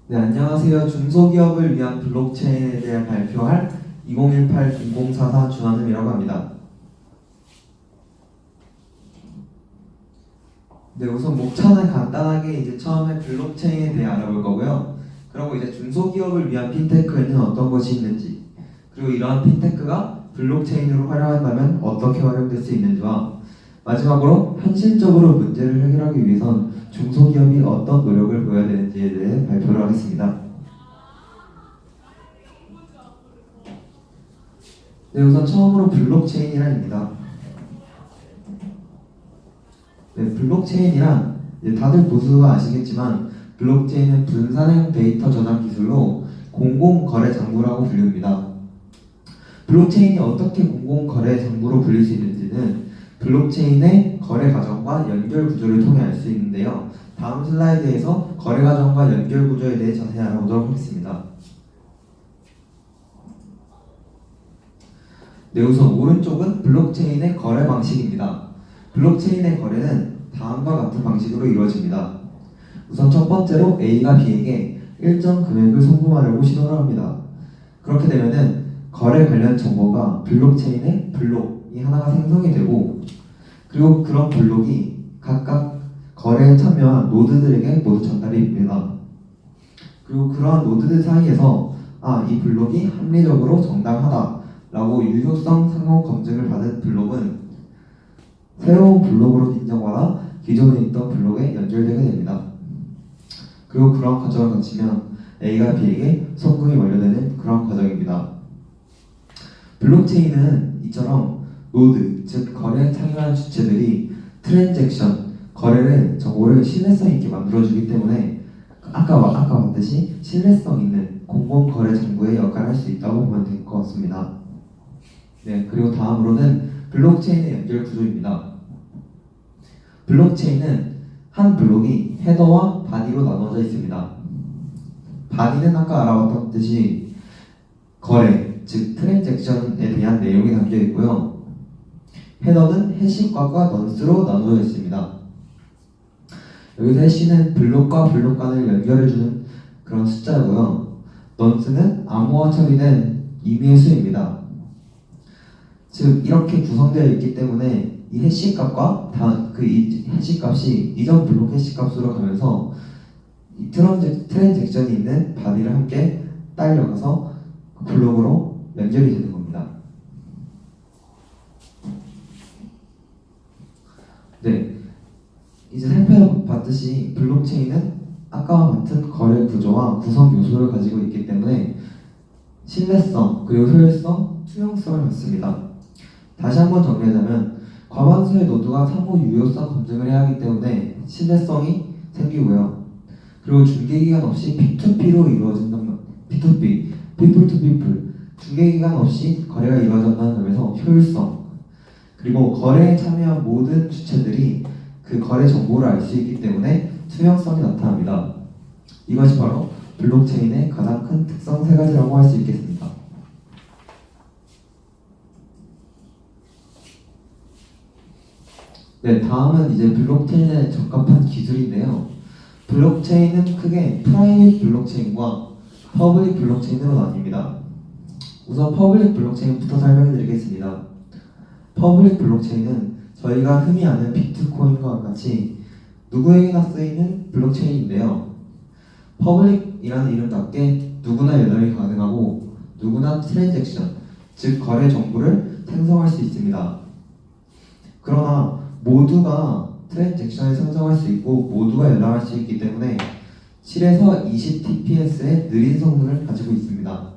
네, 안녕하세요. 중소기업을 위한 블록체인에 대해 발표할 2018-0044 준하늘이라고 합니다. 네, 우선 목차는 간단하게 이제 처음에 블록체인에 대해 알아볼 거고요. 그리고 이제 중소기업을 위한 핀테크에는 어떤 것이 있는지, 그리고 이러한 핀테크가 블록체인으로 활용한다면 어떻게 활용될 수 있는지와 마지막으로 현실적으로 문제를 해결하기 위해선 중소기업이 어떤 노력을 보여야 되는지에 대해 발표를 하겠습니다. 네, 우선 처음으로 블록체인이란입니다. 네, 블록체인이란 다들 모두가 아시겠지만 블록체인은 분산형 데이터 저장 기술로 공공거래 장부라고 불립니다. 블록체인이 어떻게 공공거래 장부로 불릴 수 있는지는 블록체인의 거래 과정과 연결 구조를 통해 알 수 있는데요. 다음 슬라이드에서 거래 과정과 연결 구조에 대해 자세히 알아보도록 하겠습니다. 네, 우선 오른쪽은 블록체인의 거래 방식입니다. 블록체인의 거래는 다음과 같은 방식으로 이루어집니다. 우선 첫 번째로 A가 B에게 일정 금액을 송금하려고 시도를 합니다. 그렇게 되면은 거래 관련 정보가 블록체인의 블록이 하나가 생성이 되고, 그리고 그런 블록이 각각 거래에 참여한 노드들에게 모두 전달이 됩니다. 그리고 그러한 노드들 사이에서 이 블록이 합리적으로 정당하다라고 유효성 상호 검증을 받은 블록은 새로운 블록으로 인정받아 기존에 있던 블록에 연결되게 됩니다. 그리고 그런 과정을 거치면 A가 B에게 송금이 완료되는 그런 과정입니다. 블록체인은 이처럼 노드, 즉 거래에 참여한 주체들이 트랜잭션, 거래를 정보를 신뢰성 있게 만들어주기 때문에 아까 봤듯이 신뢰성 있는 공공거래 정보의 역할을 할 수 있다고 보면 될 것 같습니다. 네, 그리고 다음으로는 블록체인의 연결 구조입니다. 블록체인은 한 블록이 헤더와 바디로 나눠져 있습니다. 바디는 아까 알아봤던 듯이 거래, 즉 트랜잭션에 대한 내용이 담겨 있고요. 헤더는 해시값과 넌스로 나눠져 있습니다. 여기서 해시는 블록과 블록 간을 연결해주는 그런 숫자고요. 넌스는 암호화 처리된 임의의 수입니다. 즉 이렇게 구성되어 있기 때문에 이 해시값과 이 해시값이 이전 블록 해시값으로 가면서 이 트랜잭션이 있는 바디를 함께 딸려가서 블록으로 연결이 되는 겁니다. 네, 이제 살펴봤듯이 블록체인은 아까와 같은 거래 구조와 구성 요소를 가지고 있기 때문에 신뢰성, 그리고 효율성, 투명성을 갖습니다. 다시 한번 정리하자면 과반수의 노드가 상호 유효성 검증을 해야 하기 때문에 신뢰성이 생기고요. 그리고 중개기간 없이 P2P로 이루어진다는 P2P, people to people, 중개기간 없이 거래가 이루어진다는 점에서 효율성, 그리고 거래에 참여한 모든 주체들이 그 거래 정보를 알 수 있기 때문에 투명성이 나타납니다. 이것이 바로 블록체인의 가장 큰 특성 세 가지라고 할 수 있겠습니다. 네, 다음은 이제 블록체인에 적합한 기술인데요. 블록체인은 크게 프라이빗 블록체인과 퍼블릭 블록체인으로 나뉩니다. 우선 퍼블릭 블록체인부터 설명해 드리겠습니다. 퍼블릭 블록체인은 저희가 흔히 아는 비트코인과 같이 누구에게나 쓰이는 블록체인인데요. 퍼블릭이라는 이름답게 누구나 열람이 가능하고 누구나 트랜잭션, 즉 거래 정보를 생성할 수 있습니다. 그러나 모두가 트랜잭션을 생성할 수 있고 모두가 열람할 수 있기 때문에 7에서 20 TPS의 느린 성능을 가지고 있습니다.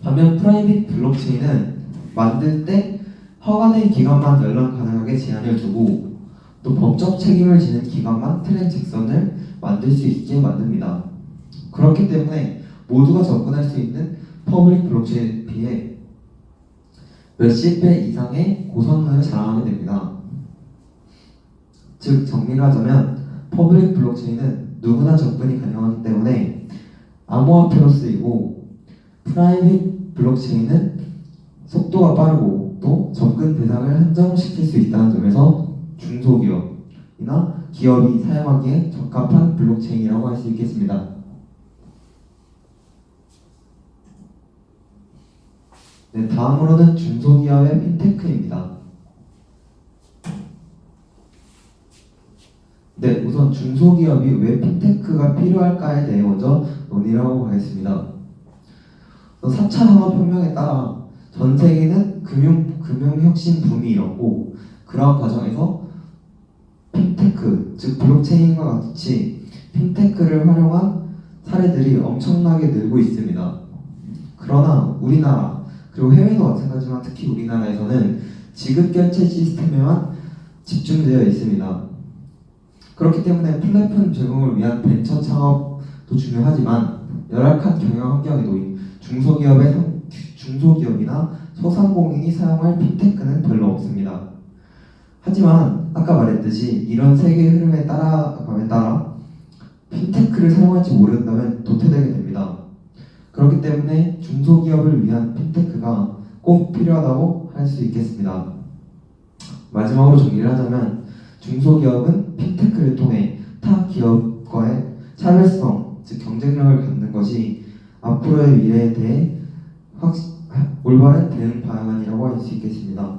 반면 프라이빗 블록체인은 만들 때 허가된 기관만 열람 가능하게 제한을 두고 또 법적 책임을 지는 기관만 트랜잭션을 만들 수 있게 만듭니다. 그렇기 때문에 모두가 접근할 수 있는 퍼블릭 블록체인에 비해 몇십 배 이상의 고성능을 자랑하게 됩니다. 즉 정리를 하자면 퍼블릭 블록체인은 누구나 접근이 가능하기 때문에 암호화폐로 쓰이고, 프라이빗 블록체인은 속도가 빠르고 또 접근 대상을 한정시킬 수 있다는 점에서 중소기업이나 기업이 사용하기에 적합한 블록체인이라고 할 수 있겠습니다. 네, 다음으로는 중소기업의 핀테크입니다. 네, 우선 중소기업이 왜 핀테크가 필요할까에 대해 먼저 논의를 하고 가겠습니다. 4차 산업혁명에 따라 전 세계는 금융혁신 붐이 일었고, 그러한 과정에서 핀테크, 즉 블록체인과 같이 핀테크를 활용한 사례들이 엄청나게 늘고 있습니다. 그러나 우리나라, 그리고 해외도 마찬가지지만 특히 우리나라에서는 지급결제 시스템에만 집중되어 있습니다. 그렇기 때문에 플랫폼 제공을 위한 벤처 창업도 중요하지만 열악한 경영 환경에 놓인 중소기업이나 소상공인이 사용할 핀테크는 별로 없습니다. 하지만 아까 말했듯이 이런 세계 흐름에 따라 핀테크를 사용할지 모른다면 도태되게 됩니다. 그렇기 때문에 중소기업을 위한 핀테크가 꼭 필요하다고 할 수 있겠습니다. 마지막으로 정리를 하자면 중소기업은 핀테크를 통해 타 기업과의 차별성, 즉 경쟁력을 갖는 것이 앞으로의 미래에 대해 올바른 대응 방안이라고 할 수 있겠습니다.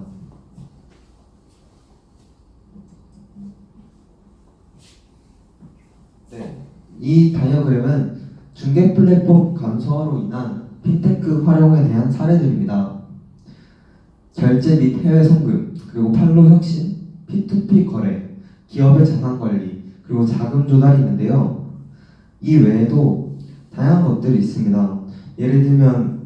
네, 이 다이어그램은 중개 플랫폼 간소화로 인한 핀테크 활용에 대한 사례들입니다. 결제 및 해외 송금, 그리고 판로 혁신, P2P 거래, 기업의 자산 관리, 그리고 자금 조달이 있는데요. 이 외에도 다양한 것들이 있습니다. 예를 들면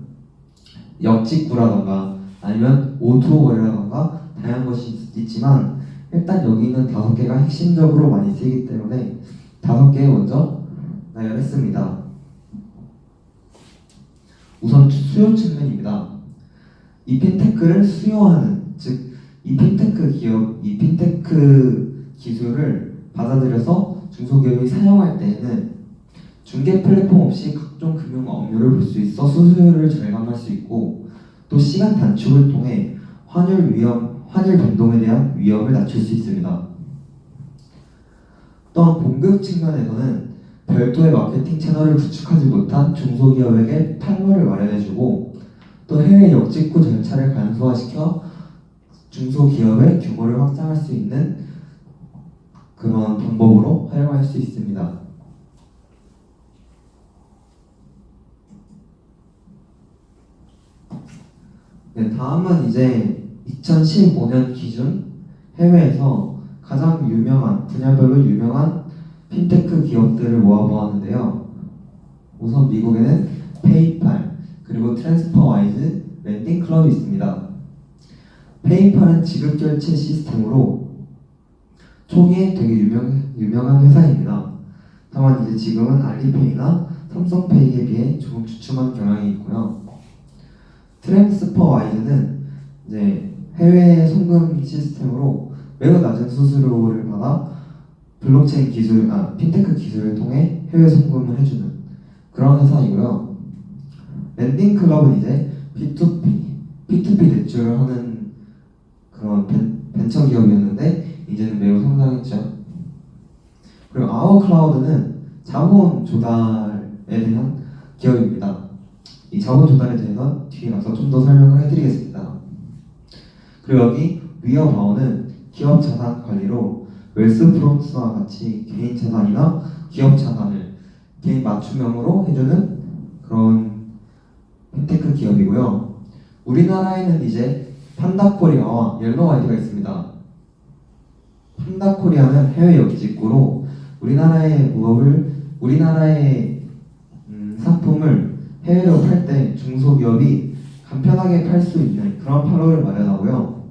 역직구라던가 아니면 O2O 거래라던가 다양한 것이 있지만 일단 여기 있는 5개가 핵심적으로 많이 쓰이기 때문에 5개 먼저 나열했습니다. 우선 수요 측면입니다. 이 핀테크를 수요하는, 즉 이 핀테크 기술을 받아들여서 중소기업이 사용할 때에는 중개 플랫폼 없이 각종 금융 업무를 볼 수 있어 수수료를 절감할 수 있고, 또 시간 단축을 통해 환율 변동에 대한 위험을 낮출 수 있습니다. 또한 공급 측면에서는 별도의 마케팅 채널을 구축하지 못한 중소기업에게 판로를 마련해주고, 또 해외 역직구 절차를 간소화시켜 중소기업의 규모를 확장할 수 있는 그런 방법으로 활용할 수 있습니다. 네, 다음은 이제 2015년 기준 해외에서 가장 유명한, 분야별로 유명한 핀테크 기업들을 모아보았는데요. 우선 미국에는 페이팔, 그리고 트랜스퍼와이즈, 랜딩클럽이 있습니다. 페이팔은 지급결제 시스템으로 초기에 되게 유명한 회사입니다. 다만 이제 지금은 알리페이나 삼성페이에 비해 조금 주춤한 경향이 있고요. 트랜스퍼와이즈는 이제 해외 송금 시스템으로 매우 낮은 수수료를 받아 블록체인 핀테크 기술을 통해 해외 송금을 해주는 그런 회사이고요. 랜딩클럽은 이제 P2P 대출을 하는 그런 벤처 기업이었는데 이제는 매우 성장했죠. 그리고 아워클라우드는 자본 조달에 대한 기업입니다. 이 자본 조달에 대해서 뒤에 가서 좀 더 설명을 해드리겠습니다. 그리고 여기 위어바우는 기업 자산 관리로 웰스프롬스와 같이 개인 자산이나 기업 자산을 개인 맞춤형으로 해주는 그런 핀테크 기업이고요. 우리나라에는 이제 판다코리아와 옐로우아이디가 있습니다. 판다코리아는 해외 역직구로 우리나라의 상품을 해외로 팔 때 중소기업이 간편하게 팔 수 있는 그런 판로를 마련하고요.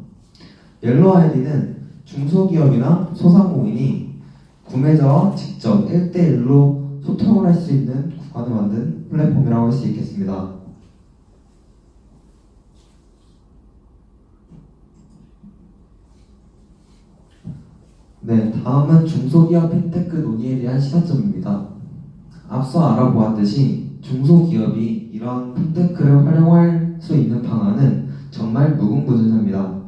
옐로우아이디는 중소기업이나 소상공인이 구매자와 직접 1대1로 소통을 할 수 있는 구간을 만든 플랫폼이라고 할 수 있겠습니다. 네, 다음은 중소기업 핀테크 논의에 대한 시사점입니다. 앞서 알아보았듯이 중소기업이 이런 핀테크를 활용할 수 있는 방안은 정말 무궁무진합니다.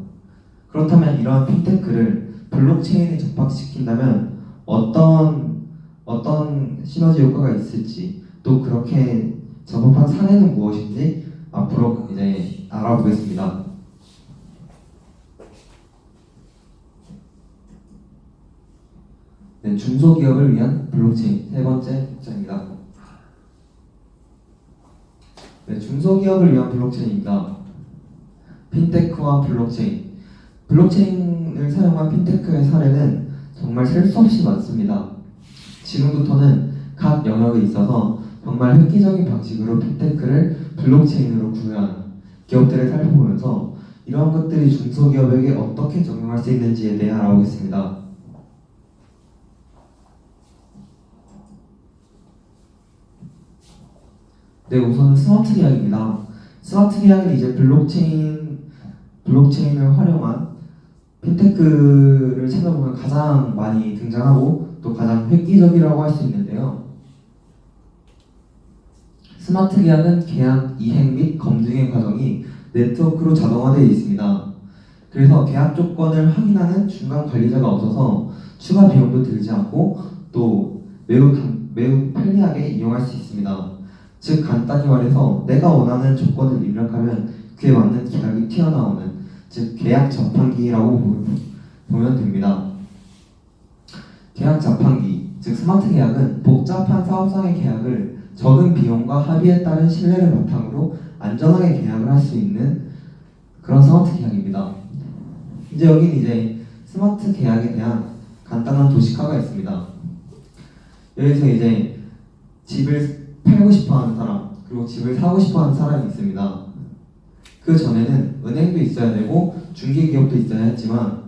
그렇다면 이러한 핀테크를 블록체인에 접합시킨다면 어떤 시너지 효과가 있을지, 또 그렇게 적합한 사례는 무엇인지 앞으로 이제 알아보겠습니다. 네, 중소기업을 위한 블록체인 세 번째 목차입니다. 네, 중소기업을 위한 블록체인입니다. 핀테크와 블록체인. 블록체인을 사용한 핀테크의 사례는 정말 셀 수 없이 많습니다. 지금부터는 각 영역에 있어서 정말 획기적인 방식으로 핀테크를 블록체인으로 구현하는 기업들을 살펴보면서 이러한 것들이 중소기업에게 어떻게 적용할 수 있는지에 대해 알아보겠습니다. 네, 우선은 스마트 계약입니다. 스마트 계약은 이제 블록체인을 활용한 핀테크를 찾아보면 가장 많이 등장하고 또 가장 획기적이라고 할 수 있는데요. 스마트 계약은 계약 이행 및 검증의 과정이 네트워크로 자동화되어 있습니다. 그래서 계약 조건을 확인하는 중간 관리자가 없어서 추가 비용도 들지 않고 또 매우 편리하게 이용할 수 있습니다. 즉 간단히 말해서 내가 원하는 조건을 입력하면 그에 맞는 계약이 튀어나오는, 즉 계약 자판기라고 보면 됩니다. 계약 자판기, 즉 스마트 계약은 복잡한 사업상의 계약을 적은 비용과 합의에 따른 신뢰를 바탕으로 안전하게 계약을 할 수 있는 그런 스마트 계약입니다. 이제 여기는 이제 스마트 계약에 대한 간단한 도식화가 있습니다. 여기서 이제 집을 팔고 싶어하는 사람, 그리고 집을 사고 싶어하는 사람이 있습니다. 그 전에는 은행도 있어야 되고 중개기업도 있어야 했지만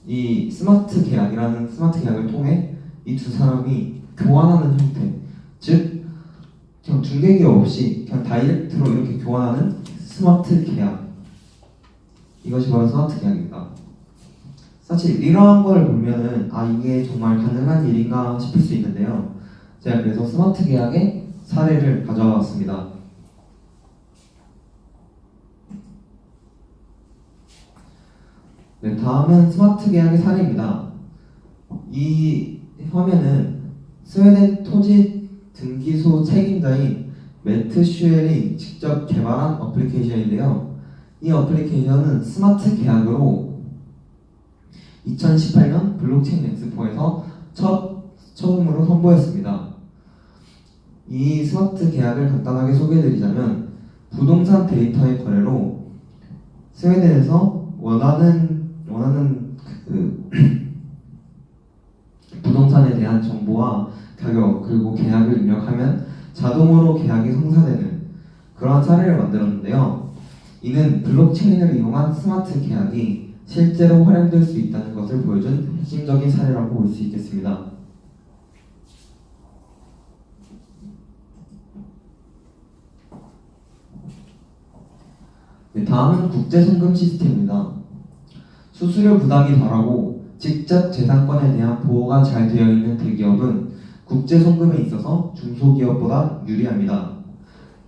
이 스마트 계약이라는 스마트 계약을 통해 이 두 사람이 교환하는 형태, 즉 그냥 중개기업 없이 그냥 다이렉트로 이렇게 교환하는 스마트 계약, 이것이 바로 스마트 계약입니다. 사실 이러한 걸 보면은 이게 정말 가능한 일인가 싶을 수 있는데요. 제가 그래서 스마트 계약의 사례를 가져왔습니다. 네, 다음은 스마트 계약의 사례입니다. 이 화면은 스웨덴 토지 등기소 책임자인 매트 슈엘이 직접 개발한 어플리케이션인데요. 이 어플리케이션은 스마트 계약으로 2018년 블록체인 엑스포에서 처음으로 선보였습니다. 이 스마트 계약을 간단하게 소개해드리자면 부동산 데이터의 거래로 스웨덴에서 원하는 부동산에 대한 정보와 가격 그리고 계약을 입력하면 자동으로 계약이 성사되는 그러한 사례를 만들었는데요. 이는 블록체인을 이용한 스마트 계약이 실제로 활용될 수 있다는 것을 보여준 핵심적인 사례라고 볼 수 있겠습니다. 네, 다음은 국제송금 시스템입니다. 수수료 부담이 덜하고 직접 재산권에 대한 보호가 잘 되어 있는 대기업은 국제송금에 있어서 중소기업보다 유리합니다.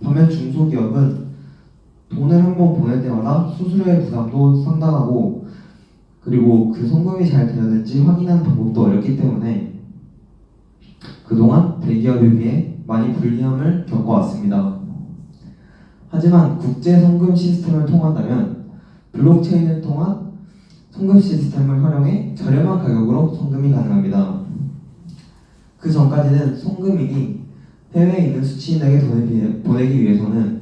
반면 중소기업은 돈을 한번 보낼 때마다 수수료의 부담도 상당하고 그리고 그 송금이 잘 되었는지 확인하는 방법도 어렵기 때문에 그동안 대기업에 비해 많이 불리함을 겪어왔습니다. 하지만 국제송금 시스템을 통한다면 블록체인을 통한 송금 시스템을 활용해 저렴한 가격으로 송금이 가능합니다. 그 전까지는 송금인이 해외에 있는 수취인에게 돈을 보내기 위해서는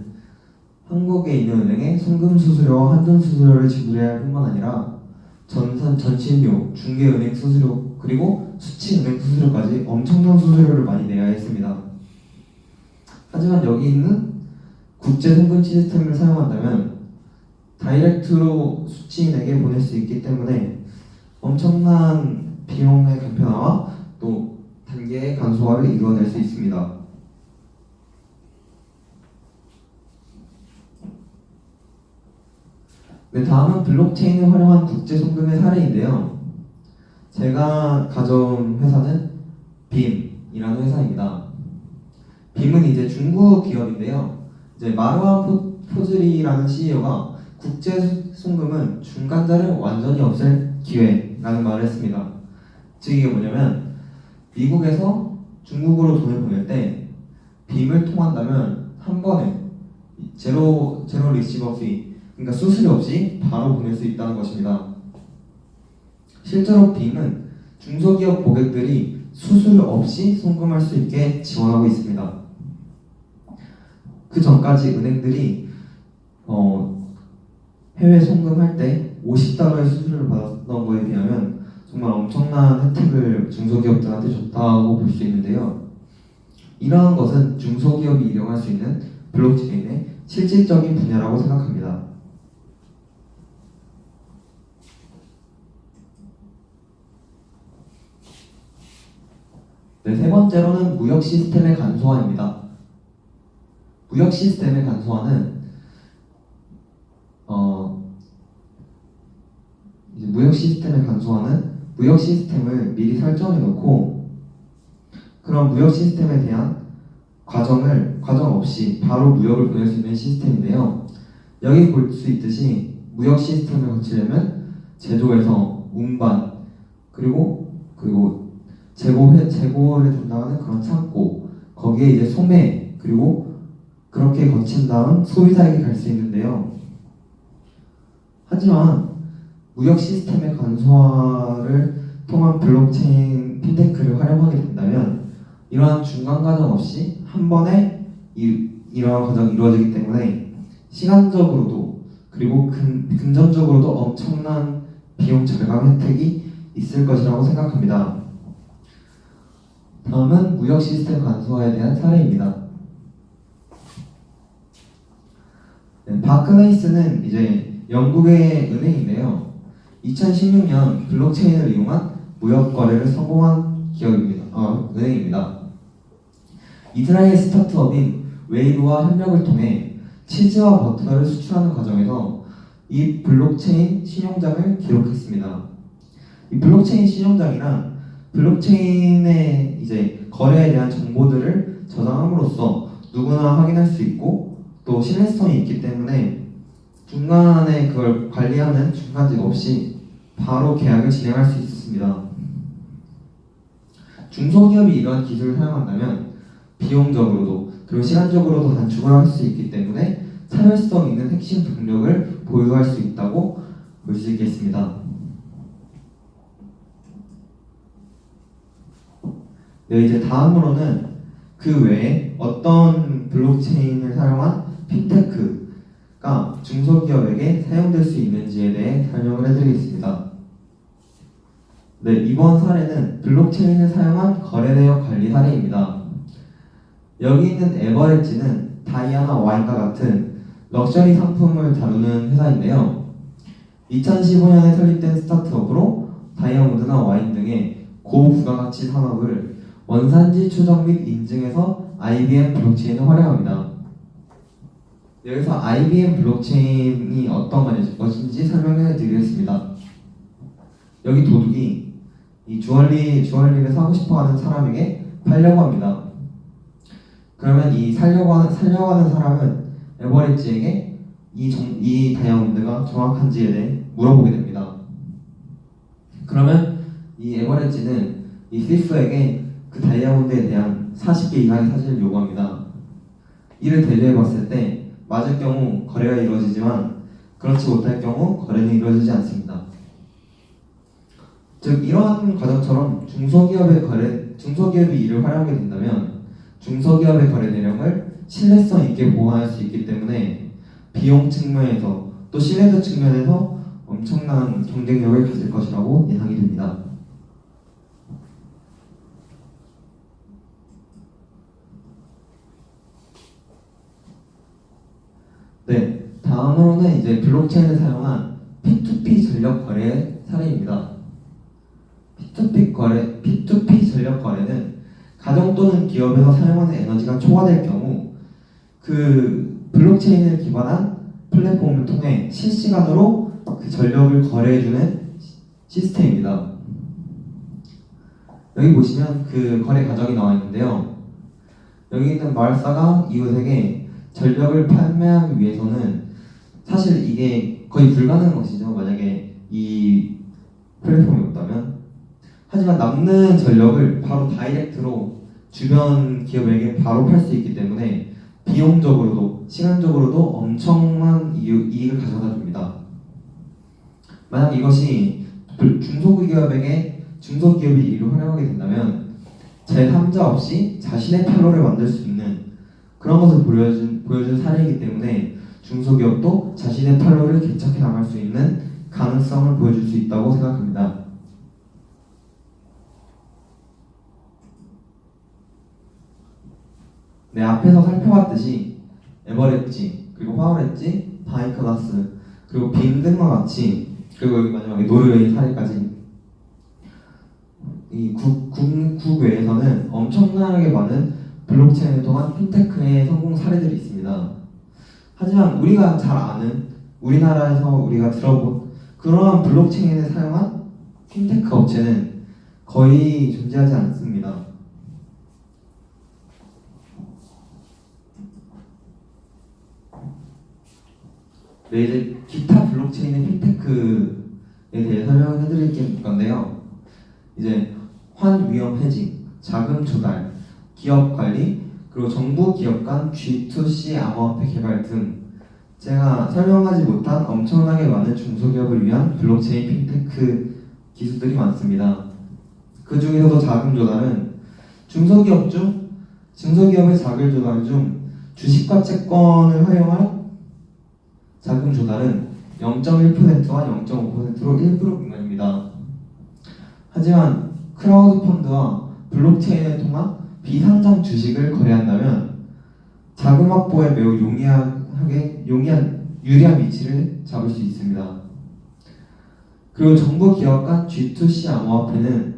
한국에 있는 은행에 송금 수수료와 환전 수수료를 지불해야 할 뿐만 아니라 전신료, 중개은행 수수료, 그리고 수취은행 수수료까지 엄청난 수수료를 많이 내야 했습니다. 하지만 여기 있는 국제송금 시스템을 사용한다면 다이렉트로 수취인에게 보낼 수 있기 때문에 엄청난 비용의 간편화와 또 단계의 간소화를 이루어낼 수 있습니다. 네, 다음은 블록체인을 활용한 국제송금의 사례인데요. 제가 가져온 회사는 빔이라는 회사입니다. 빔은 이제 중국 기업인데요. 이제 마루아 포즈리라는 CEO가 국제송금은 중간자를 완전히 없앨 기회라는 말을 했습니다. 즉 이게 뭐냐면 미국에서 중국으로 돈을 보낼 때 빔을 통한다면 한 번에 제로 리시버 피, 그러니까 수수료 없이 바로 보낼 수 있다는 것입니다. 실제로 빔은 중소기업 고객들이 수수료 없이 송금할 수 있게 지원하고 있습니다. 그 전까지 은행들이 해외 송금할 때 $50의 수수료를 받았던 거에 비하면 정말 엄청난 혜택을 중소기업들한테 줬다고 볼 수 있는데요. 이러한 것은 중소기업이 이용할 수 있는 블록체인의 실질적인 분야라고 생각합니다. 네, 세 번째로는 무역 시스템의 간소화입니다. 무역 시스템의 간소화는 이제 무역 시스템을 미리 설정해 놓고 그런 무역 시스템에 대한 과정 없이 바로 무역을 보낼 수 있는 시스템인데요. 여기 볼 수 있듯이 무역 시스템을 거치려면 제조에서 운반 그리고 재고를 담당하는 그런 창고, 거기에 이제 소매, 그리고 그렇게 거친 다음 소비자에게 갈 수 있는데요. 하지만 무역 시스템의 간소화를 통한 블록체인 핀테크를 활용하게 된다면 이러한 중간 과정 없이 한 번에 이러한 과정이 이루어지기 때문에 시간적으로도 그리고 금전적으로도 엄청난 비용 절감 혜택이 있을 것이라고 생각합니다. 다음은 무역 시스템 간소화에 대한 사례입니다. 네, 바클레이스는 이제 영국의 은행인데요. 2016년 블록체인을 이용한 무역 거래를 성공한 은행입니다. 이스라엘 스타트업인 웨이브와 협력을 통해 치즈와 버터를 수출하는 과정에서 이 블록체인 신용장을 기록했습니다. 이 블록체인 신용장이란 블록체인의 이제 거래에 대한 정보들을 저장함으로써 누구나 확인할 수 있고 또 신뢰성이 있기 때문에 중간에 그걸 관리하는 중간직 없이 바로 계약을 진행할 수 있습니다. 중소기업이 이러한 기술을 사용한다면 비용적으로도 그리고 시간적으로도 단축을 할 수 있기 때문에 차별성 있는 핵심 동력을 보유할 수 있다고 볼 수 있겠습니다. 네, 이제 다음으로는 그 외에 어떤 블록체인을 사용한 핀테크가 중소기업에게 사용될 수 있는지에 대해 설명을 해드리겠습니다. 네, 이번 사례는 블록체인을 사용한 거래 내역 관리 사례입니다. 여기 있는 에버레지는 다이아나 와인과 같은 럭셔리 상품을 다루는 회사인데요. 2015년에 설립된 스타트업으로 다이아몬드나 와인 등의 고부가가치 산업을 원산지 추적 및 인증에서 IBM 블록체인을 활용합니다. 여기서 IBM 블록체인이 어떤 것인지 설명해 드리겠습니다. 여기 도둑이 이 주얼리를 사고 싶어하는 사람에게 팔려고 합니다. 그러면 이 살려고 하는 사람은 에버리지에게 이 다이아몬드가 정확한지에 대해 물어보게 됩니다. 그러면 이 에버리지는 이 시프에게 그 다이아몬드에 대한 40개 이상의 사실을 요구합니다. 이를 대조해 봤을 때 맞을 경우 거래가 이루어지지만 그렇지 못할 경우 거래는 이루어지지 않습니다. 즉 이러한 과정처럼 중소기업이 이를 활용하게 된다면 중소기업의 거래 내역을 신뢰성 있게 보호할 수 있기 때문에 비용 측면에서 또 신뢰도 측면에서 엄청난 경쟁력을 가질 것이라고 예상이 됩니다. 네, 다음으로는 이제 블록체인을 사용한 P2P 전력 거래 사례입니다. P2P 전력 거래는 가정 또는 기업에서 사용하는 에너지가 초과될 경우 그 블록체인을 기반한 플랫폼을 통해 실시간으로 그 전력을 거래해주는 시스템입니다. 여기 보시면 그 거래 과정이 나와 있는데요. 여기 있는 마을사가 이웃에게 전력을 판매하기 위해서는 사실 이게 거의 불가능한 것이죠. 만약에 이 플랫폼이 없다면. 하지만 남는 전력을 바로 다이렉트로 주변 기업에게 바로 팔 수 있기 때문에 비용적으로도 시간적으로도 엄청난 이익을 가져다 줍니다. 만약 이것이 중소기업이 이를 활용하게 된다면 제3자 없이 자신의 판로를 만들 수 있는 그런 것을 보여준 사례이기 때문에 중소기업도 자신의 판로를 개척해 나갈 수 있는 가능성을 보여줄 수 있다고 생각합니다. 네, 앞에서 살펴봤듯이 에버랩지, 그리고 파워랩지, 바이커가스, 그리고 빔 등과 같이, 그리고 여기 마지막에 노르웨이 사례까지 이 국외에서는 엄청나게 많은 블록체인을 통한 핀테크의 성공 사례들이 있습니다. 하지만 우리가 잘 아는 우리나라에서 우리가 들어본 그러한 블록체인을 사용한 핀테크 업체는 거의 존재하지 않습니다. 네, 이제 기타 블록체인의 핀테크에 대해 설명을 해드릴 건데요. 이제 환위험 해징, 자금 조달, 기업 관리, 그리고 정부 기업 간 G2C 암호화폐 개발 등 제가 설명하지 못한 엄청나게 많은 중소기업을 위한 블록체인 핀테크 기술들이 많습니다. 그 중에서도 자금 조달은 중소기업의 자금 조달 중 주식과 채권을 활용한 자금 조달은 0.1%와 0.5%로 1% 미만입니다. 하지만 크라우드 펀드와 블록체인을 통한 비상장 주식을 거래한다면 자금 확보에 매우 유리한 위치를 잡을 수 있습니다. 그리고 정부 기업 간 G2C 암호화폐는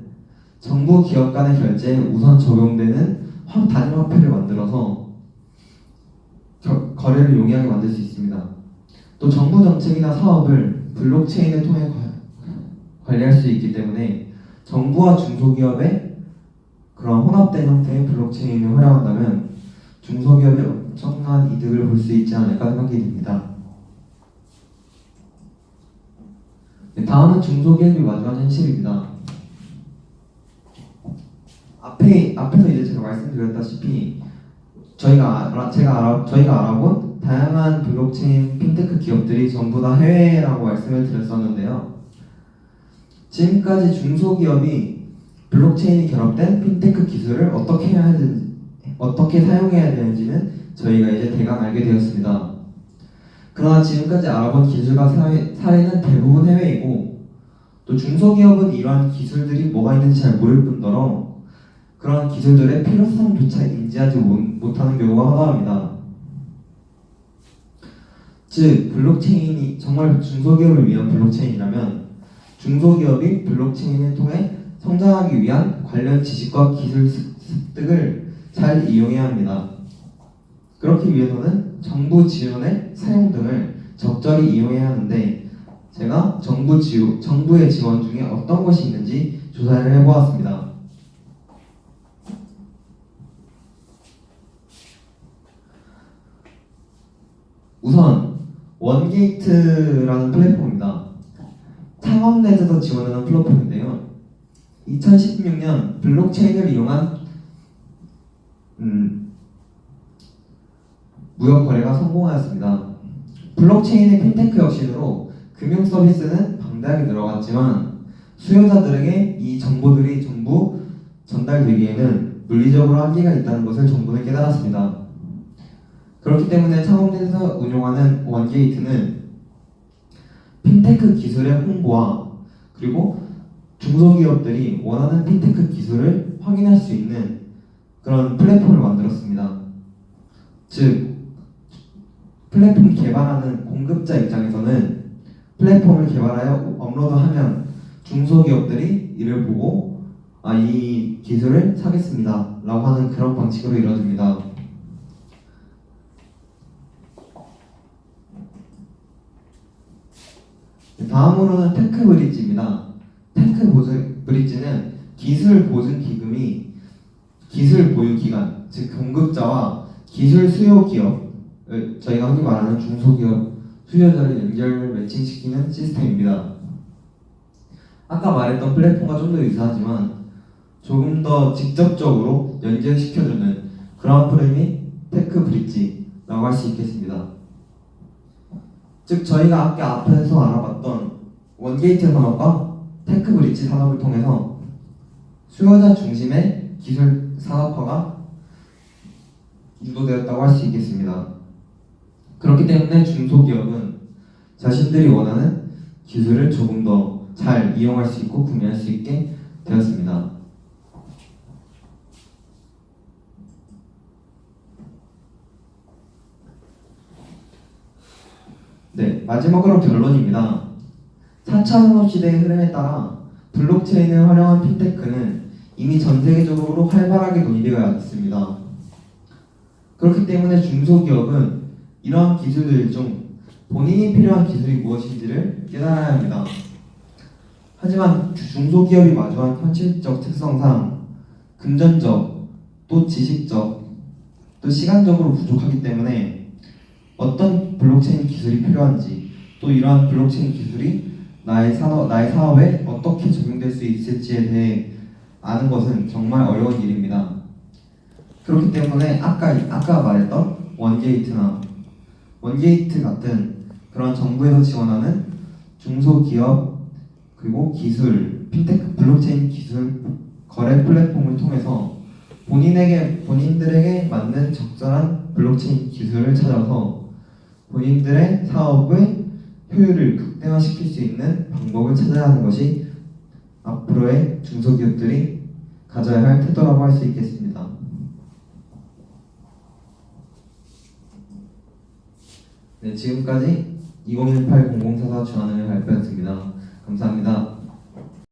정부 기업 간의 결제에 우선 적용되는 단일 화폐를 만들어서 거래를 용이하게 만들 수 있습니다. 또 정부 정책이나 사업을 블록체인을 통해 관리할 수 있기 때문에 정부와 중소기업의 그런 혼합된 형태의 블록체인을 활용한다면 중소기업이 엄청난 이득을 볼 수 있지 않을까 생각이 듭니다. 네, 다음은 중소기업이 마주한 현실입니다. 앞에서 이제 제가 말씀드렸다시피 저희가 알아본 다양한 블록체인 핀테크 기업들이 전부 다 해외라고 말씀을 드렸었는데요. 지금까지 중소기업이 블록체인이 결합된 핀테크 기술을 어떻게 사용해야 되는지는 저희가 이제 대강 알게 되었습니다. 그러나 지금까지 알아본 기술과 사례는 대부분 해외이고 또 중소기업은 이러한 기술들이 뭐가 있는지 잘 모를 뿐더러 그러한 기술들의 필요성조차 인지하지 못하는 경우가 허다합니다. 즉, 블록체인이 정말 중소기업을 위한 블록체인이라면 중소기업이 블록체인을 통해 성장하기 위한 관련 지식과 기술 습득을 잘 이용해야 합니다. 그렇기 위해서는 정부 지원의 사용 등을 적절히 이용해야 하는데 제가 정부의 지원 중에 어떤 것이 있는지 조사를 해보았습니다. 우선 원게이트라는 플랫폼입니다. 창업넷에서 지원하는 플랫폼인데요. 2016년 블록체인을 이용한 무역 거래가 성공하였습니다. 블록체인의 핀테크 혁신으로 금융 서비스는 방대하게 늘어갔지만 수요자들에게 이 정보들이 전부 전달되기에는 물리적으로 한계가 있다는 것을 정부는 깨달았습니다. 그렇기 때문에 창업넷에서 운용하는 원게이트는 핀테크 기술의 홍보와 그리고 중소기업들이 원하는 핀테크 기술을 확인할 수 있는 그런 플랫폼을 만들었습니다. 즉, 플랫폼 개발하는 공급자 입장에서는 플랫폼을 개발하여 업로드하면 중소기업들이 이를 보고 이 기술을 사겠습니다 라고 하는 그런 방식으로 이루어집니다. 다음으로는 테크브릿지입니다. 테크브릿지는 기술 보증 기금이 기술 보유 기관, 즉 공급자와 기술 수요 기업을 저희가 흔히 말하는 중소기업 수요자를 연결 매칭시키는 시스템입니다. 아까 말했던 플랫폼과 좀 더 유사하지만 조금 더 직접적으로 연결시켜주는 그런 프레임이 테크 브릿지라고 할 수 있겠습니다. 즉 저희가 아까 앞에서 알아봤던 원게이트 산업과 테크 브릿지 산업을 통해서 수요자 중심의 기술 산업화가 유도되었다고 할 수 있겠습니다. 그렇기 때문에 중소기업은 자신들이 원하는 기술을 조금 더 잘 이용할 수 있고 구매할 수 있게 되었습니다. 네, 마지막으로 결론입니다. 4차 산업시대의 흐름에 따라 블록체인을 활용한 핀테크는 이미 전 세계적으로 활발하게 논의되어 있습니다. 그렇기 때문에 중소기업은 이러한 기술들 중 본인이 필요한 기술이 무엇인지를 깨달아야 합니다. 하지만 중소기업이 마주한 현실적 특성상 금전적, 또 지식적, 또 시간적으로 부족하기 때문에 어떤 블록체인 기술이 필요한지, 또 이러한 블록체인 기술이 나의 사업에 어떻게 적용될 수 있을지에 대해 아는 것은 정말 어려운 일입니다. 그렇기 때문에 아까 말했던 원게이트 같은 그런 정부에서 지원하는 중소기업 그리고 기술, 핀테크 블록체인 기술 거래 플랫폼을 통해서 본인들에게 맞는 적절한 블록체인 기술을 찾아서 본인들의 사업의 효율을 극대화시킬 수 있는 방법을 찾아야 하는 것이 앞으로의 중소기업들이 가져야 할 태도라고 할 수 있겠습니다. 네, 지금까지 2018-0044 주안의 발표였습니다. 감사합니다.